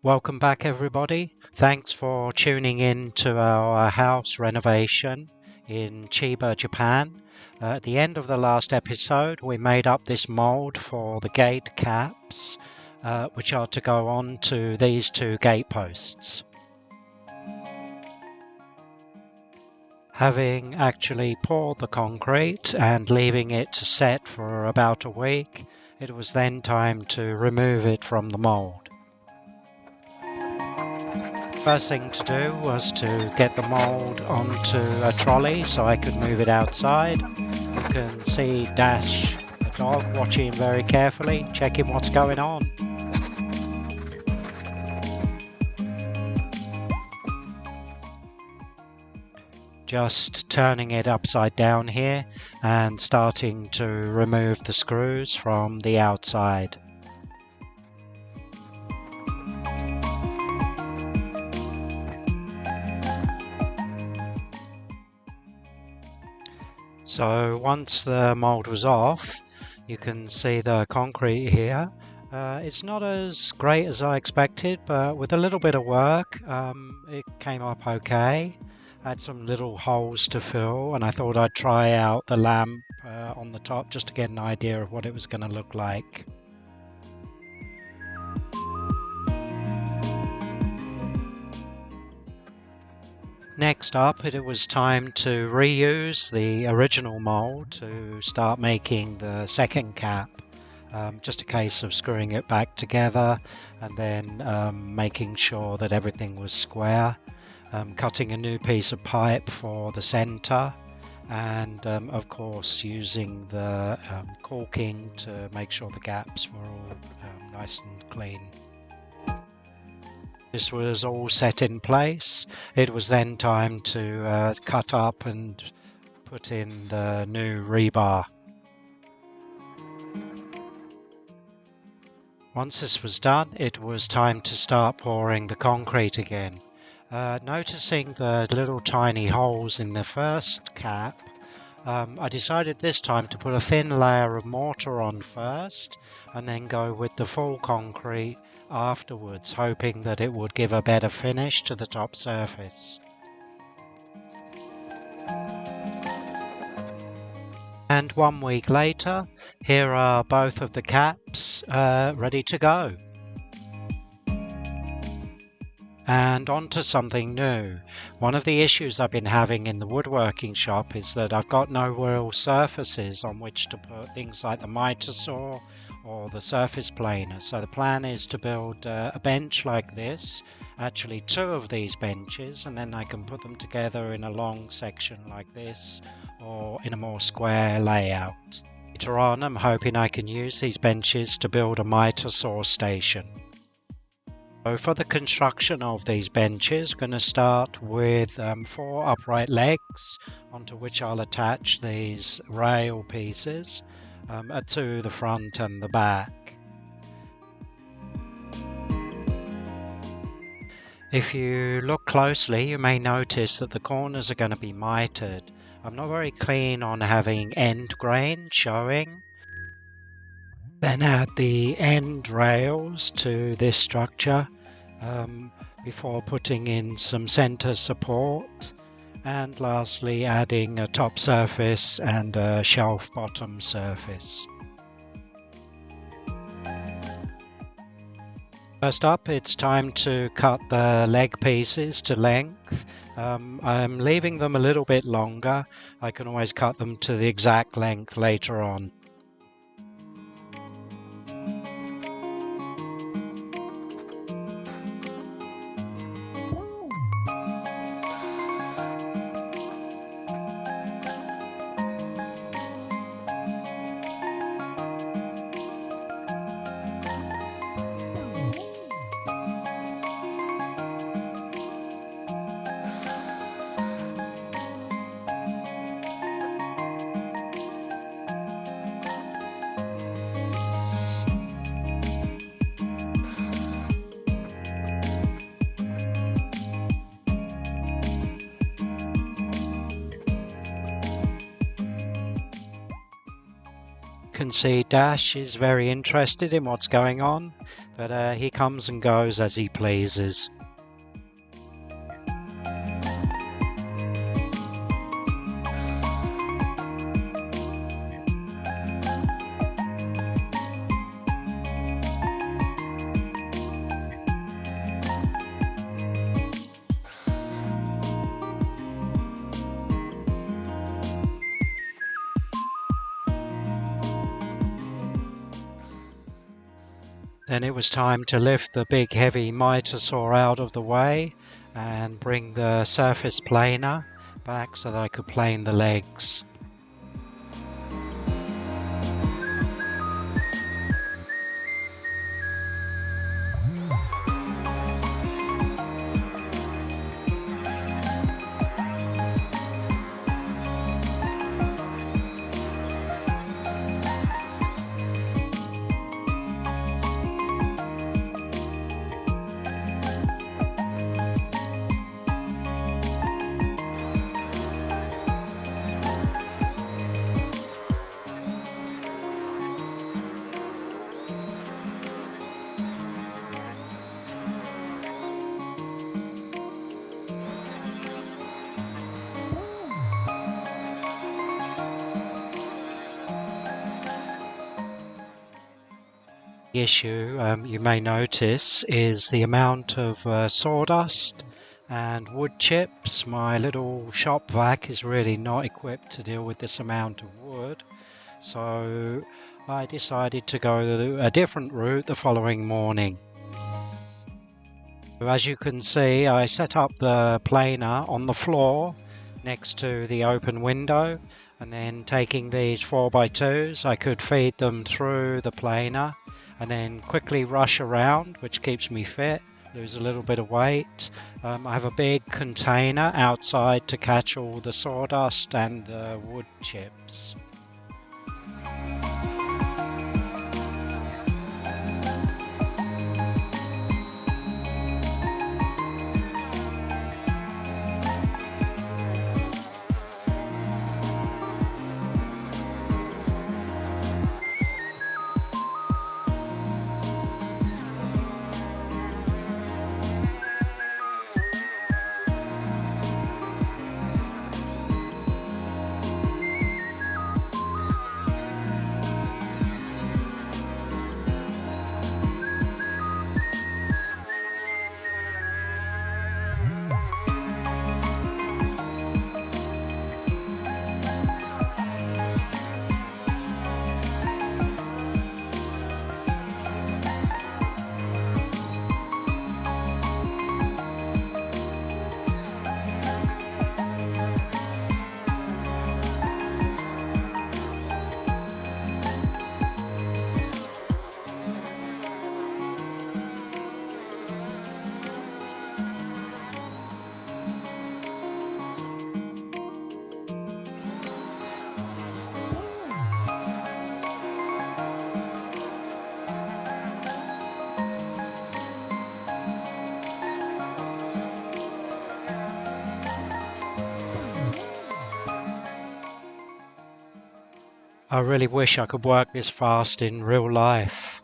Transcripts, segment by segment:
Welcome back, everybody. Thanks for tuning in to our house renovation in Chiba, Japan. At the end of the last episode, we made up this mold for the gate caps, which are to go on to these two gate posts. Having actually poured the concrete and leaving it to set for about a week, it was then time to remove it from the mold. First thing to do was to get the mold onto a trolley so I could move it outside. You can see Dash, the dog, watching very carefully, checking what's going on. Just turning it upside down here and starting to remove the screws from the outside. So once the mold was off, you can see the concrete here. It's not as great as I expected, but with a little bit of work, it came up okay. I had some little holes to fill, and I thought I'd try out the lamp on the top just to get an idea of what it was going to look like. Next up, it was time to reuse the original mold to start making the second cap. Just a case of screwing it back together and then making sure that everything was square. Cutting a new piece of pipe for the center, and of course using the caulking to make sure the gaps were all nice and clean. This was all set in place. It was then time to cut up and put in the new rebar. Once this was done, it was time to start pouring the concrete again. Noticing the little tiny holes in the first cap, I decided this time to put a thin layer of mortar on first and then go with the full concrete afterwards, hoping that it would give a better finish to the top surface. And 1 week later, here are both of the caps ready to go. And on to something new. One of the issues I've been having in the woodworking shop is that I've got no real surfaces on which to put things like the mitre saw or the surface planer. So the plan is to build a bench like this, actually two of these benches, and then I can put them together in a long section like this or in a more square layout. Later on, I'm hoping I can use these benches to build a mitre saw station. So for the construction of these benches, I'm going to start with 4 upright legs onto which I'll attach these rail pieces to the front and the back. If you look closely, you may notice that the corners are going to be mitered. I'm not very keen on having end grain showing. Then add the end rails to this structure before putting in some center support, and lastly adding a top surface and a shelf bottom surface. First up, it's time to cut the leg pieces to length. I'm leaving them a little bit longer. I can always cut them to the exact length later on. can see Dash is very interested in what's going on, but he comes and goes as he pleases. Then it was time to lift the big heavy mitre saw out of the way and bring the surface planer back so that I could plane the legs. Issue you may notice is the amount of sawdust and wood chips. My little shop vac is really not equipped to deal with this amount of wood, so I decided to go a different route the following morning. As you can see, I set up the planer on the floor next to the open window, and then taking these 4x2s I could feed them through the planer and then quickly rush around, which keeps me fit, lose a little bit of weight. I have a big container outside to catch all the sawdust and the wood chips. I really wish I could work this fast in real life.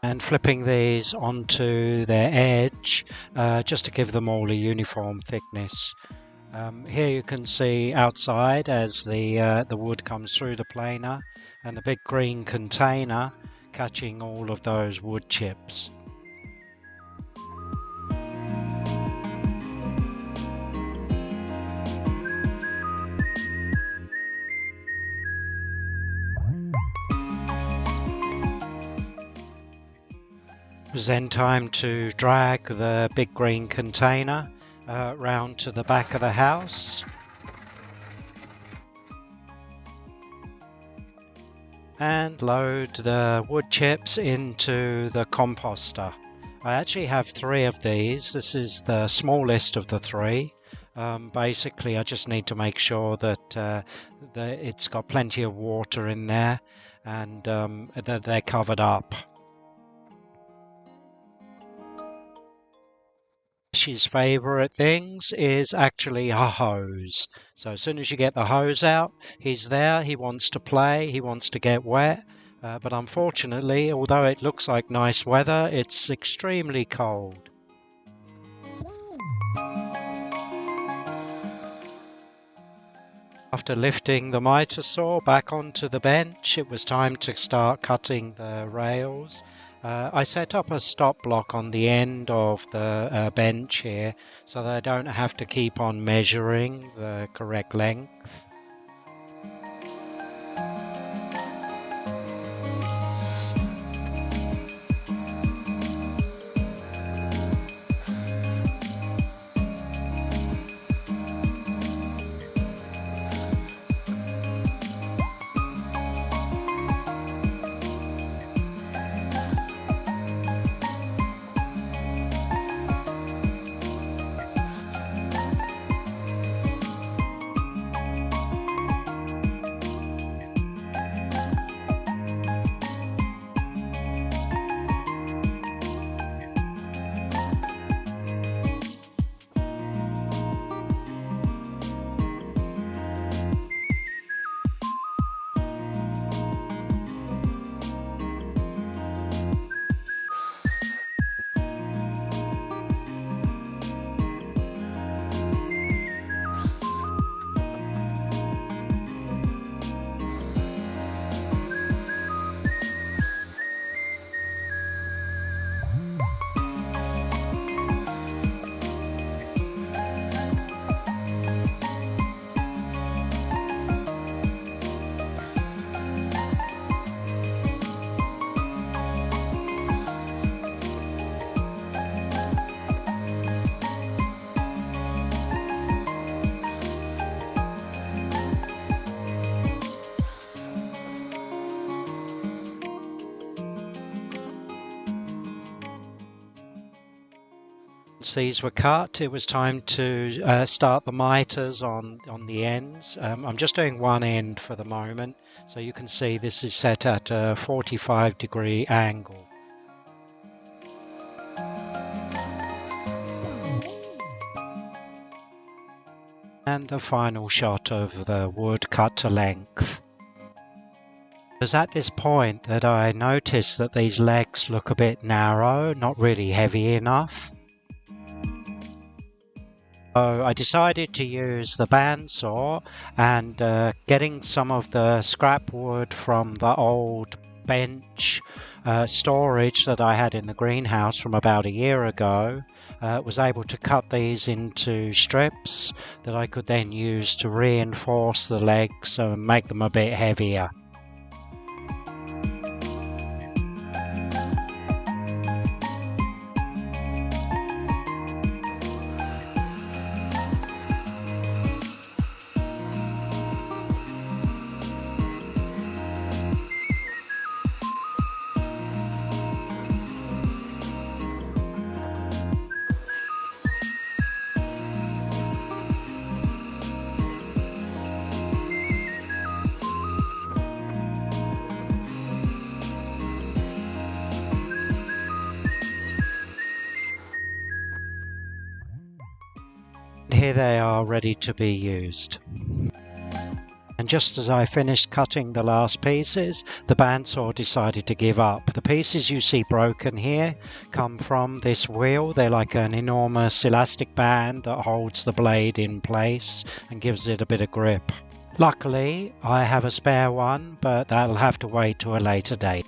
And flipping these onto their edge just to give them all a uniform thickness. Here you can see outside as the wood comes through the planer and the big green container catching all of those wood chips. It was then time to drag the big green container round to the back of the house and load the wood chips into the composter. I actually have 3 of these. This is the smallest of the 3. Basically, I just need to make sure that it's got plenty of water in there and that they're covered up. His favourite things is actually a hose. So as soon as you get the hose out, he's there, he wants to play, he wants to get wet. But unfortunately, although it looks like nice weather, it's extremely cold. After lifting the mitre saw back onto the bench, it was time to start cutting the rails. I set up a stop block on the end of the bench here so that I don't have to keep on measuring the correct length. Once these were cut, it was time to start the mitres on the ends. I'm just doing one end for the moment, so you can see this is set at a 45-degree angle. And the final shot of the wood cut to length. It was at this point that I noticed that these legs look a bit narrow, not really heavy enough. So I decided to use the bandsaw and getting some of the scrap wood from the old bench storage that I had in the greenhouse from about a year ago, was able to cut these into strips that I could then use to reinforce the legs and make them a bit heavier. Here they are ready to be used. And just as I finished cutting the last pieces, the bandsaw decided to give up. The pieces you see broken here come from this wheel. They're like an enormous elastic band that holds the blade in place and gives it a bit of grip. Luckily, I have a spare one, but that'll have to wait to a later date.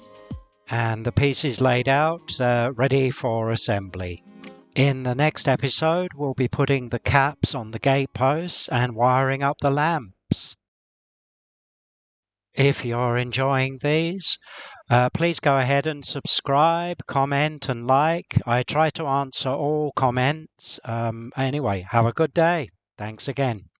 And the pieces laid out, ready for assembly. In the next episode, we'll be putting the caps on the gateposts and wiring up the lamps. If you're enjoying these, Please go ahead and subscribe, comment, and like. I try to answer all comments. Anyway, have a good day. Thanks again.